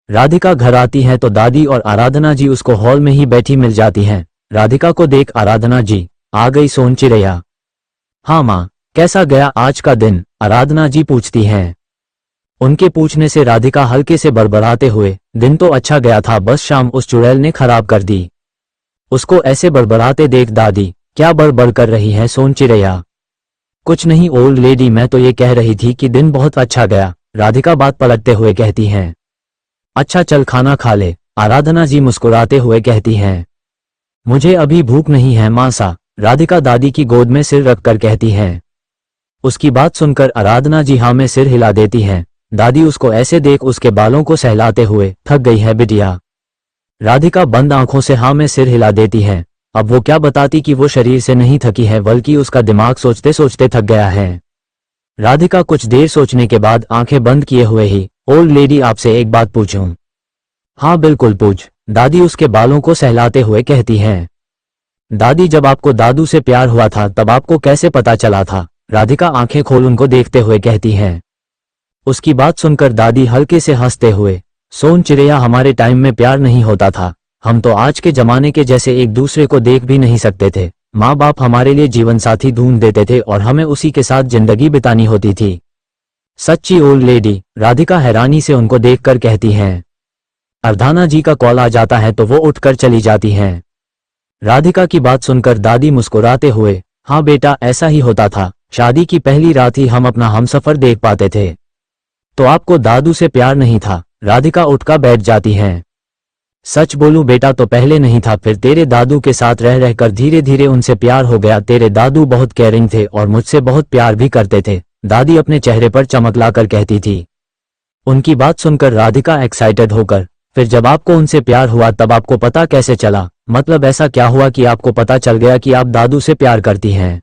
राधिका घर आती है तो दादी और आराधना जी उसको हॉल में ही बैठी मिल जाती हैं। राधिका को देख आराधना जी, आ गई सोन चिड़ैया। हाँ माँ, कैसा गया आज का दिन, आराधना जी पूछती हैं। उनके पूछने से राधिका हल्के से बड़बड़ाते हुए, दिन तो अच्छा गया था, बस शाम उस चुड़ैल ने खराब कर दी। उसको ऐसे बड़बड़ाते देख दादी, क्या बड़बड़ कर रही है सोन चिड़ैया? कुछ नहीं ओल्ड लेडी, मैं तो ये कह रही थी कि दिन बहुत अच्छा गया, राधिका बात पलटते हुए कहती हैं। अच्छा चल खाना खा ले, आराधना जी मुस्कुराते हुए कहती हैं। मुझे अभी भूख नहीं है माँ सा, राधिका दादी की गोद में सिर रखकर कहती हैं। उसकी बात सुनकर आराधना जी हाँ में सिर हिला देती हैं। दादी उसको ऐसे देख उसके बालों को सहलाते हुए, थक गई है बिटिया। राधिका बंद आंखों से हाँ में सिर हिला देती है। अब वो क्या बताती कि वो शरीर से नहीं थकी है बल्कि उसका दिमाग सोचते सोचते थक गया है। राधिका कुछ देर सोचने के बाद आंखें बंद किए हुए ही, ओल्ड लेडी आपसे एक बात पूछूं? हाँ बिल्कुल पूछ, दादी उसके बालों को सहलाते हुए कहती हैं। दादी जब आपको दादू से प्यार हुआ था तब आपको कैसे पता चला था? राधिका आंखें खोल उनको देखते हुए कहती हैं। उसकी बात सुनकर दादी हल्के से हंसते हुए, सोन चिड़ैया हमारे टाइम में प्यार नहीं होता था, हम तो आज के जमाने के जैसे एक दूसरे को देख भी नहीं सकते थे। माँ बाप हमारे लिए जीवन साथी ढूंढ देते थे और हमें उसी के साथ जिंदगी बितानी होती थी। सच्ची ओल्ड लेडी, राधिका हैरानी से उनको देखकर कहती हैं। आराधना जी का कॉल आ जाता है तो वो उठकर चली जाती हैं। राधिका की बात सुनकर दादी मुस्कुराते हुए, हाँ बेटा ऐसा ही होता था, शादी की पहली रात ही हम अपना हमसफर देख पाते थे। तो आपको दादू से प्यार नहीं था? राधिका उठकर बैठ जाती हैं। सच बोलूं बेटा तो पहले नहीं था, फिर तेरे दादू के साथ रह रहकर धीरे धीरे उनसे प्यार हो गया। तेरे दादू बहुत केयरिंग थे और मुझसे बहुत प्यार भी करते थे, दादी अपने चेहरे पर चमक लाकर कहती थी। उनकी बात सुनकर राधिका एक्साइटेड होकर, फिर जब आपको उनसे प्यार हुआ तब आपको पता कैसे चला? मतलब ऐसा क्या हुआ कि आपको पता चल गया कि आप दादू से प्यार करती हैं?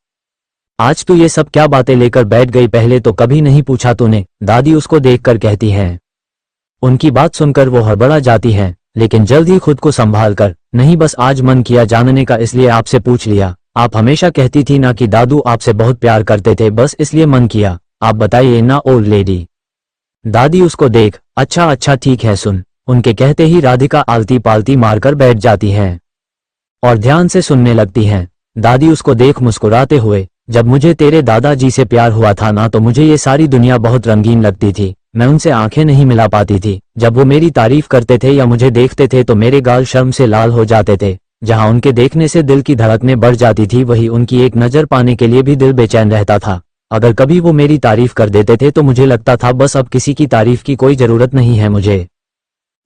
आज तू ये सब क्या बातें लेकर बैठ गई, पहले तो कभी नहीं पूछा तूने? दादी उसको देखकर कहती हैं। उनकी बात सुनकर वो हड़बड़ा जाती हैं, लेकिन जल्द ही खुद को संभाल कर, नहीं बस आज मन किया जानने का इसलिए आपसे पूछ लिया। आप हमेशा कहती थी ना कि दादू आपसे बहुत प्यार करते थे, बस इसलिए मन किया, आप बताइए ना ओल्ड लेडी। दादी उसको देख, अच्छा अच्छा ठीक है सुन, उनके कहते ही राधिका आलती पालती मारकर बैठ जाती हैं और ध्यान से सुनने लगती हैं। दादी उसको देख मुस्कुराते हुए, जब मुझे तेरे दादाजी से प्यार हुआ था ना तो मुझे ये सारी दुनिया बहुत रंगीन लगती थी, मैं उनसे आंखें नहीं मिला पाती थी। जब वो मेरी तारीफ करते थे या मुझे देखते थे तो मेरे गाल शर्म से लाल हो जाते थे। जहां उनके देखने से दिल की धड़कनें बढ़ जाती थी वहीं उनकी एक नजर पाने के लिए भी दिल बेचैन रहता था। अगर कभी वो मेरी तारीफ कर देते थे तो मुझे लगता था बस अब किसी की तारीफ की कोई जरूरत नहीं है मुझे।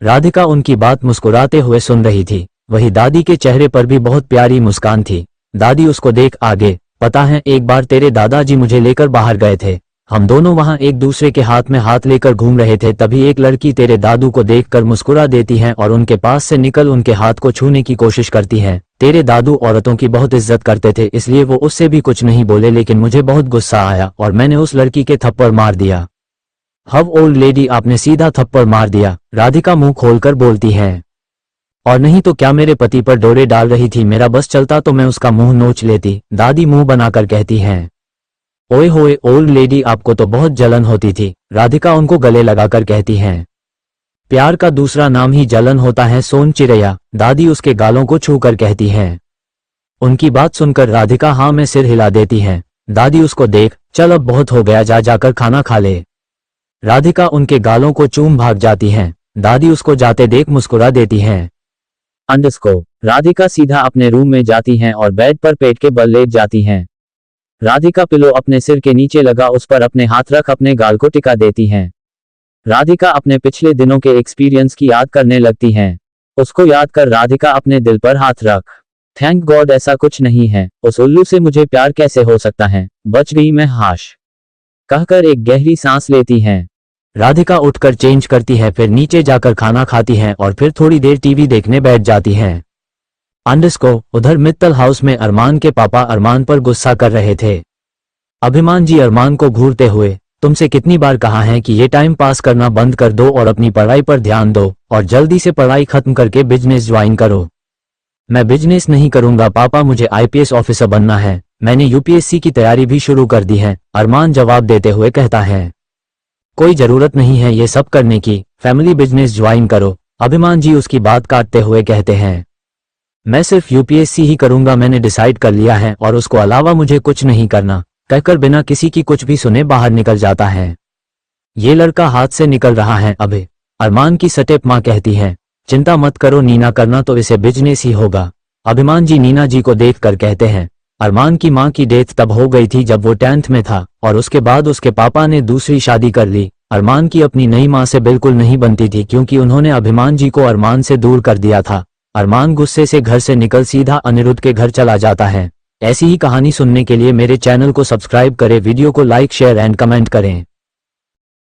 राधिका उनकी बात मुस्कुराते हुए सुन रही थी, वही दादी के चेहरे पर भी बहुत प्यारी मुस्कान थी। दादी उसको देख आगे, पता है एक बार तेरे दादाजी मुझे लेकर बाहर गए थे, हम दोनों वहां एक दूसरे के हाथ में हाथ लेकर घूम रहे थे, तभी एक लड़की तेरे दादू को देखकर मुस्कुरा देती है और उनके पास से निकल उनके हाथ को छूने की कोशिश करती है। तेरे दादू औरतों की बहुत इज्जत करते थे इसलिए वो उससे भी कुछ नहीं बोले, लेकिन मुझे बहुत गुस्सा आया और मैंने उस लड़की के थप्पड़ मार दिया। हव ओल्ड लेडी, आपने सीधा थप्पड़ मार दिया? राधिका मुंह खोलकर बोलती है। और नहीं तो क्या मेरे पति पर डोरे डाल रही थी, मेरा बस चलता तो मैं उसका मुंह नोच लेती, दादी मुंह बनाकर कहती हैं। ओए होए ओल्ड लेडी, आपको तो बहुत जलन होती थी, राधिका उनको गले लगाकर कहती हैं। प्यार का दूसरा नाम ही जलन होता है सोन चिड़ैया, दादी उसके गालों को छूकर कहती हैं। उनकी बात सुनकर राधिका हाँ में सिर हिला देती हैं। दादी उसको देख, चल अब बहुत हो गया, जा जाकर खाना खा ले। राधिका उनके गालों को चूम भाग जाती हैं। दादी उसको जाते देख मुस्कुरा देती हैं। राधिका सीधा अपने रूम में जाती हैं और बेड पर पेट के बल लेट जाती हैं। राधिका पिलो अपने सिर के नीचे लगा उस पर अपने हाथ रख अपने गाल को टिका देती हैं। राधिका अपने पिछले दिनों के एक्सपीरियंस की याद करने लगती हैं। उसको याद कर राधिका अपने दिल पर हाथ रख, थैंक गॉड ऐसा कुछ नहीं है, उस उल्लू से मुझे प्यार कैसे हो सकता है, बच गई मैं हाश, कहकर एक गहरी सांस लेती हैं। राधिका उठकर चेंज करती है, फिर नीचे जाकर खाना खाती हैं और फिर थोड़ी देर टीवी देखने बैठ जाती हैं। उधर मित्तल हाउस में अरमान के पापा अरमान पर गुस्सा कर रहे थे। अभिमान जी अरमान को घूरते हुए, तुमसे कितनी बार कहा है कि ये टाइम पास करना बंद कर दो और अपनी पढ़ाई पर ध्यान दो और जल्दी से पढ़ाई खत्म करके बिजनेस ज्वाइन करो। मैं बिजनेस नहीं करूंगा पापा, मुझे आईपीएस ऑफिसर बनना है, मैंने यूपीएससी की तैयारी भी शुरू कर दी है, अरमान जवाब देते हुए कहता है। कोई जरूरत नहीं है ये सब करने की, फैमिली बिजनेस ज्वाइन करो। अभिमान जी उसकी बात काटते हुए कहते हैं, मैं सिर्फ यूपीएससी ही करूंगा, मैंने डिसाइड कर लिया है और उसको अलावा मुझे कुछ नहीं करना, कहकर बिना किसी की कुछ भी सुने बाहर निकल जाता है। ये लड़का हाथ से निकल रहा है अभी। अरमान की सटेप माँ कहती है, चिंता मत करो नीना, करना तो इसे बिजनेस ही होगा। अभिमान जी नीना जी को देखकर कहते हैं, अरमान की माँ की डेथ तब हो गई थी जब वो 10th में था और उसके बाद उसके पापा ने दूसरी शादी कर ली। अरमान की अपनी नई माँ से बिल्कुल नहीं बनती थी क्योंकि उन्होंने अभिमान जी को अरमान से दूर कर दिया था। अरमान गुस्से से घर से निकल सीधा अनिरुद्ध के घर चला जाता है। ऐसी ही कहानी सुनने के लिए मेरे चैनल को सब्सक्राइब करें, वीडियो को लाइक शेयर एंड कमेंट करें।